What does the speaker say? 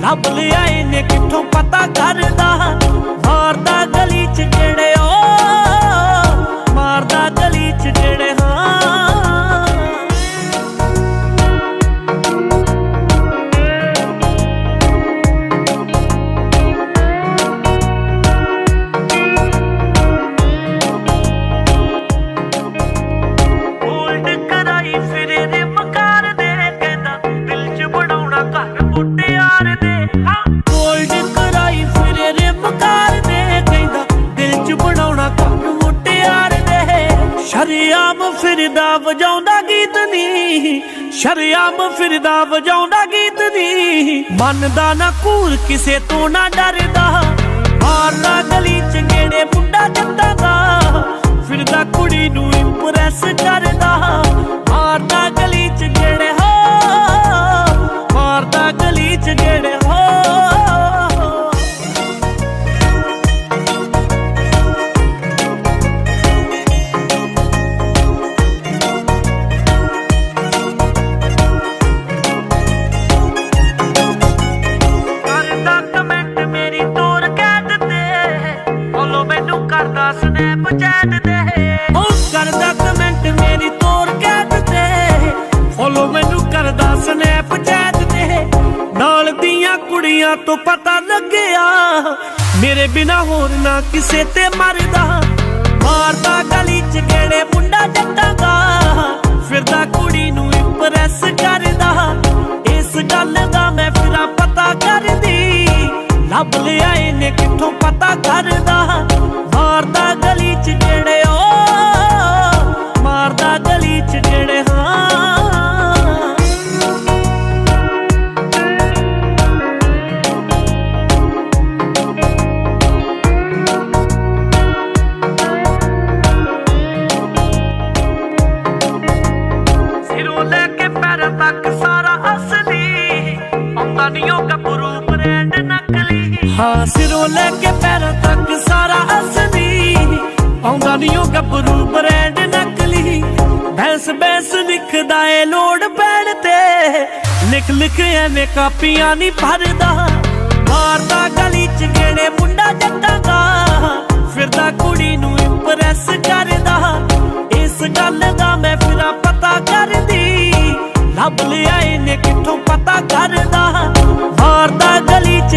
ਲੱਭ ਲਿਆ ਇਹਨੇ ਕਿੱਥੋਂ ਪਤਾ ਕਰਦਾ ਮਾਰਦਾ ਗਲੀ ਚ ਜਿਹੜੇ ਓ ਮਾਰਦਾ ਗਲੀ ਚ ਜਿਹੜੇ ਸ਼ਰੇਆਮ ਫਿਰਦਾ ਵਜਾਉਂਦਾ ਗੀਤ ਨੀ ਸ਼ਰੇਆਮ ਫਿਰਦਾ ਵਜਾਉਂਦਾ ਗੀਤ ਨੀ ਮੰਨਦਾ ਨਾ ਕੂਰ ਕਿਸੇ ਤੋਂ ਨਾ ਡਰਦਾ ਮਾਰਦਾ ਗਲੀ ਚ ਗੇੜੇ ਮੁੰਡਾ ਜੱਟਾਂ ਦਾ ਫਿਰਦਾ ਕੁੜੀ ਨੂੰ ਇੰਪ੍ਰੈਸ ਕਰਦਾ ਮਾਰਦਾ ਗਲੀ ਚ ਗੇੜੇ ਹੋ ਮਾਰਦਾ ਗਲੀ ਚ ਗੇੜੇ ਹੋ ਸਨੈਪਚੈਟ ਤੇ ਉਹ ਕਰਦਾ ਕਮੈਂਟ ਮੇਰੀ ਤੋਰ ਕੈਟ ਤੇ ਫੋਲੋ ਮੈਨੂੰ ਕਰਦਾ ਸਨੈਪਚੈਟ ਤੇ ਨਾਲ ਦੀਆਂ ਕੁੜੀਆਂ ਤੋਂ ਪਤਾ ਲੱਗਿਆ ਮੇਰੇ ਬਿਨਾ ਹੋਰ ਨਾ ਕਿਸੇ ਤੇ ਮਰਦਾ ਮਾਰਦਾ ਗਲੀ ਚ ਗੇੜੇ ਮੁੰਡਾ ਜੱਟਾਂ ਦਾ ਫਿਰਦਾ ਕੁੜੀ ਨੂੰ ਇੰਪ੍ਰੈਸ ਕਰਦਾ ਇਸ ਗੱਲ ਦਾ ਮੈਂ ਫਿਰਾਂ ਪਤਾ ਕਰਦੀ ਲੱਭ ਲਿਆ ਇਹਨੇ ਕਿੱਥੋਂ ਪਤਾ ਕਰਦਾ ਮਾਰਦਾ ਗਲੀ ਚ ਜਿਹੜੇ ਓ ਮਾਰਦਾ ਗਲੀ ਚ ਜਿਹੜੇ ਸਿਰੋਂ ਲੈ ਕੇ ਪੈਰਾਂ ਤੱਕ ਸਾਰਾ ਅਸਲੀ ਆਉਂਦਾ ਨੀ ਉਹ ਗੱਭਰੂ ਬ੍ਰੈਂਡ ਨਕਲੀ ਹਾਂ ਸਿਰੋਂ ਲੈ ਕੇ ਪੈਰਾਂ ਤੱਕ ਸਾਰਾ ਅਸਲੀ ਆਉਂਦਾ ਨੀ ਉਹ ਗੱਭਰੂ ਬ੍ਰੈਂਡ ਨਕਲੀ ਬੈਂਸ ਬੈਂਸ ਲਿਖਦਾ ਏ ਲੋੜ ਪੈਣ ਤੇ ਲਿਖ ਲਿਖ ਐਵੇਂ ਕਾਪੀਆਂ ਨੀ ਭਰਦਾ ਮਾਰਦਾ ਗਲੀ ਚ ਗੇੜੇ ਮੁੰਡਾ ਜੱਟਾਂ ਦਾ ਫਿਰਦਾ ਕੁੜੀ ਨੂੰ ਇੰਪ੍ਰੈਸ ਕਰਦਾ ਇਸ ਗੱਲ ਦਾ ਮੈਂ ਫਿਰਾਂ ਪਤਾ ਕਰਦੀ ਲੱਭ ਲਿਆ ਇਹਨੇ ਕਿੱਥੋਂ ਪਤਾ ਕਰਦਾ ਮਾਰਦਾ ਗਲੀ ਚ